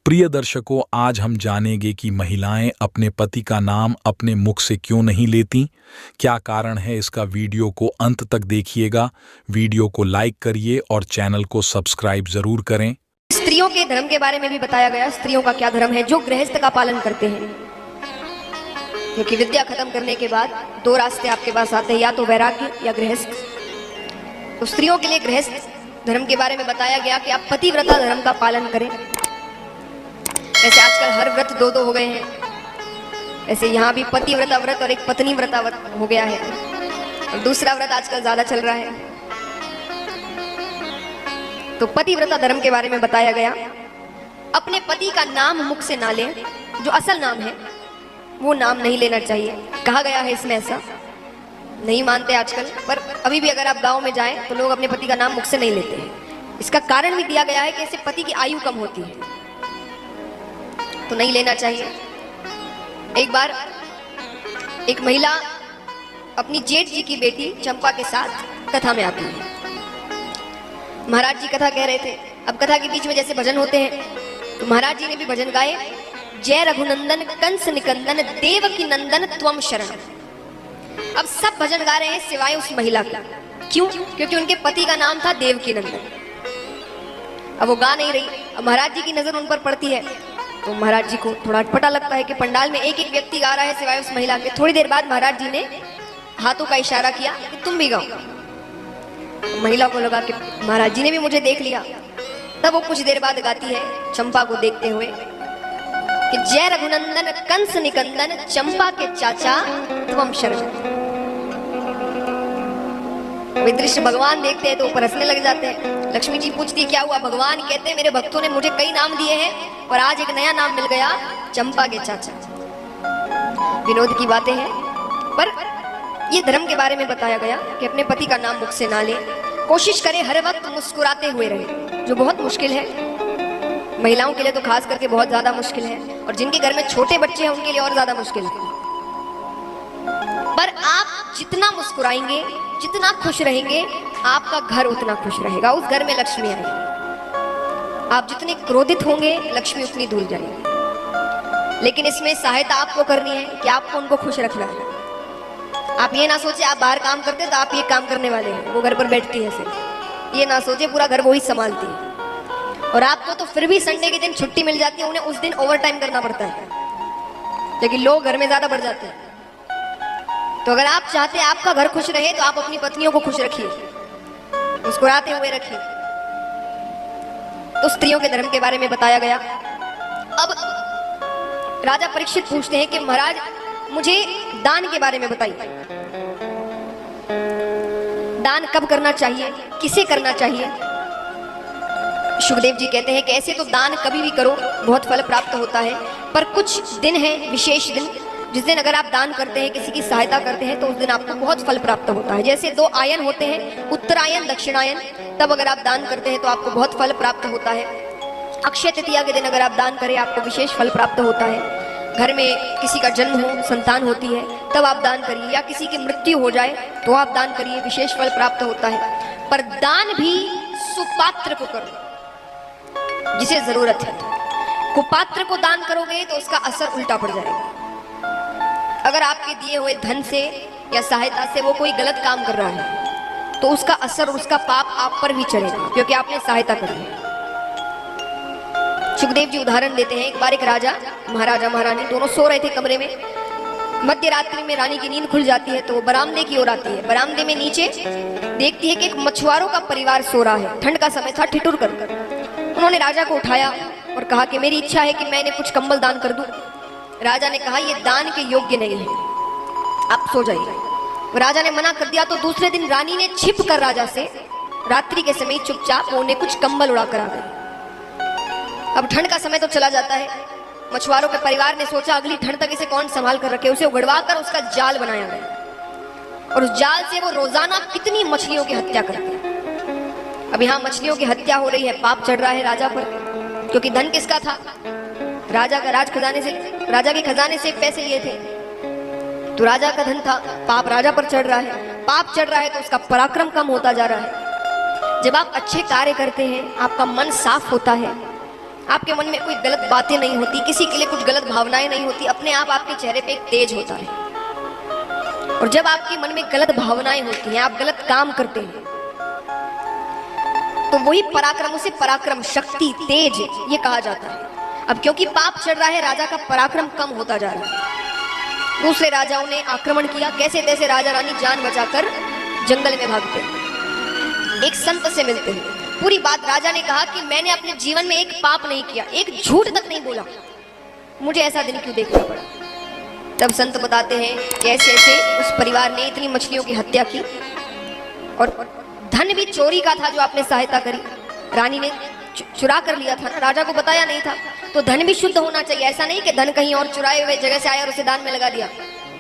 प्रिय दर्शकों, आज हम जानेंगे कि महिलाएं अपने पति का नाम अपने मुख से क्यों नहीं लेती, क्या कारण है इसका। वीडियो को अंत तक देखिएगा, वीडियो को लाइक करिए और चैनल को सब्सक्राइब जरूर करें। स्त्रियों के धर्म के बारे में भी बताया गया, स्त्रियों का क्या धर्म है जो गृहस्थ का पालन करते हैं। क्योंकि विद्या खत्म करने के बाद दो रास्ते आपके पास आते हैं, या तो वैराग्य या गृहस्थ। तो स्त्रियों के लिए गृहस्थ धर्म के बारे में बताया गया कि आप पतिव्रता धर्म का पालन करें। ऐसे आजकल हर व्रत दो दो हो गए हैं, ऐसे यहाँ भी पतिव्रता व्रत और एक पत्नी व्रता व्रत हो गया है, और दूसरा व्रत आजकल ज्यादा चल रहा है। तो पतिव्रता धर्म के बारे में बताया गया, अपने पति का नाम मुख से ना लें, जो असल नाम है वो नाम नहीं लेना चाहिए। कहा गया है इसमें, ऐसा नहीं मानते आजकल, पर अभी भी अगर आप गांव में जाएं तो लोग अपने पति का नाम मुख से नहीं लेते हैं। इसका कारण भी दिया गया है कि इससे पति की आयु कम होती है, तो नहीं लेना चाहिए। एक बार एक महिला अपनी जेठ जी की बेटी चंपा के साथ कथा में आती है। महाराज जी कथा कह रहे थे। अब कथा के बीच में जैसे भजन होते हैं, तो महाराज जी ने भी भजन गाए, जय रघुनंदन कंस निकंदन देवकी नंदन त्वम शरण। अब सब भजन गा रहे हैं सिवाय उस महिला का। क्यों? क्योंकि उनके पति का नाम था देवकी नंदन। अब वो गा नहीं रही। अब महाराज जी की नजर उन पर पड़ती है, तो महाराज जी को थोड़ा अटपटा लगता है कि पंडाल में एक एक व्यक्ति गा रहा है सिवाय उस महिला के। थोड़ी देर बाद महाराज जी ने हाथों का इशारा किया कि तुम भी गाओ। महिला को लगा कि महाराज जी ने भी मुझे देख लिया। तब वो कुछ देर बाद गाती है चंपा को देखते हुए कि जय रघुनंदन कंस निकंदन चंपा के चाचा त्वम शरण। वे दृश्य भगवान देखते हैं तो ऊपर हंसने लग जाते हैं। लक्ष्मी जी पूछती क्या हुआ? भगवान कहते हैं मेरे भक्तों ने मुझे कई नाम दिए हैं, पर आज एक नया नाम मिल गया, चंपा के चाचा। विनोद की बातें हैं, पर ये धर्म के बारे में बताया गया कि अपने पति का नाम मुख से ना ले, कोशिश करें हर वक्त मुस्कुराते हुए रहे, जो बहुत मुश्किल है। महिलाओं के लिए तो खास करके बहुत ज्यादा मुश्किल है, और जिनके घर में छोटे बच्चे हैं उनके लिए और ज्यादा मुश्किल है। पर आप जितना मुस्कुराएंगे, जितना खुश रहेंगे, आपका घर उतना खुश रहेगा, उस घर में लक्ष्मी आएगी। आप जितने क्रोधित होंगे, लक्ष्मी उतनी दूर जाएगी। लेकिन इसमें सहायता आपको करनी है कि आपको उनको खुश रखना है। आप ये ना सोचे आप बाहर काम करते तो आप ये काम करने वाले हैं, वो घर पर बैठती है सिर्फ। ये ना सोचे पूरा घर वो ही संभालती है, और आपको तो फिर भी संडे के दिन छुट्टी मिल जाती है, उन्हें उस दिन ओवर टाइम करना पड़ता है। लेकिन लोग घर में ज्यादा बढ़ जाते हैं। तो अगर आप चाहते हैं आपका घर खुश रहे, तो आप अपनी पत्नियों को खुश रखिए, मुस्कुराते हुए रखिए। तो स्त्रियों के धर्म के बारे में बताया गया। अब राजा परीक्षित पूछते हैं कि महाराज मुझे दान के बारे में बताइए। दान कब करना चाहिए, किसे करना चाहिए? सुखदेव जी कहते हैं कि ऐसे तो दान कभी भी करो, बहुत फल प्राप्त होता है, पर कुछ दिन है, विशेष दिन, जिस दिन अगर आप दान करते हैं, किसी की सहायता करते हैं, तो उस दिन आपको बहुत फल प्राप्त होता है। जैसे दो आयन होते हैं, उत्तरायन दक्षिणायन, तब अगर आप दान करते हैं तो आपको बहुत फल प्राप्त होता है। अक्षय तृतीया के दिन अगर आप दान करें, आपको विशेष फल प्राप्त होता है। घर में किसी का जन्म हो, संतान होती है, तब आप दान करिए, या किसी की मृत्यु हो जाए तो आप दान करिए, विशेष फल प्राप्त होता है। पर दान भी सुपात्र को करो, जिसे जरूरत है। कुपात्र को दान करोगे तो उसका असर उल्टा पड़ जाएगा। अगर आपके दिए हुए धन से या सहायता से वो कोई गलत काम कर रहा है, तो उसका असर, उसका पाप आप पर भी चढ़ेगा, क्योंकि आपने सहायता करी है। सुखदेव जी उदाहरण देते हैं, एक बार एक राजा, महाराजा महारानी दोनों सो रहे थे कमरे में। मध्य रात्रि में रानी की नींद खुल जाती है, तो वो बरामदे की ओर आती है। बरामदे में नीचे देखती है कि एक मछुआरों का परिवार सो रहा है। ठंड का समय था, ठिठुर कर। उन्होंने राजा को उठाया और कहा कि मेरी इच्छा है कि मैं इन्हें कुछ कंबल दान कर दूं। राजा ने कहा ये दान के योग्य नहीं है, आप सो जाइए। राजा ने मना कर दिया, तो दूसरे दिन रानी ने छिप कर राजा से रात्रि के समय चुपचाप उन्हें कुछ कंबल उड़ा कर आ गई। अब ठंड का समय तो चला जाता है। मछुआरों के परिवार ने सोचा अगली ठंड तक इसे कौन संभाल कर रखे, उसे उगड़वा कर उसका जाल बनाया गया, और उस जाल से वो रोजाना कितनी मछलियों की हत्या करते हैं। अब यहाँ मछलियों की हत्या हो रही है, पाप चढ़ रहा है राजा पर, क्योंकि धन किसका था? राजा का। राज खजाने से, राजा के खजाने से पैसे लिए थे, तो राजा का धन था। पाप राजा पर चढ़ रहा है, पाप चढ़ रहा है तो उसका पराक्रम कम होता जा रहा है। जब आप अच्छे कार्य करते हैं, आपका मन साफ होता है, आपके मन में कोई गलत बातें नहीं होती, किसी के लिए कुछ गलत भावनाएं नहीं होती, अपने आप आपके चेहरे पे एक तेज होता है। और जब आपके मन में गलत भावनाएं होती हैं, आप गलत काम करते हैं, तो वही पराक्रम, उसे पराक्रम, शक्ति, तेज ये कहा जाता है। अब क्योंकि पाप चढ़ रहा है, राजा का पराक्रम कम होता जा रहा है। दूसरे राजाओं ने आक्रमण किया, कैसे तैसे राजा रानी जान बचाकर जंगल में भागते हैं, एक संत से मिलते हैं। पूरी बात राजा ने कहा कि मैंने अपने जीवन में एक पाप नहीं किया, एक झूठ तक नहीं बोला, मुझे ऐसा दिन क्यों देखना पड़ा। तब संत बताते हैं कि ऐसे ऐसे उस परिवार ने इतनी मछलियों की हत्या की और धन भी चोरी का था जो आपने सहायता करी, रानी ने चुरा कर लिया था ना, राजा को बताया नहीं था। तो धन भी शुद्ध होना चाहिए, ऐसा नहीं कि धन कहीं और चुराए हुए जगह से आया और उसे दान में लगा दिया।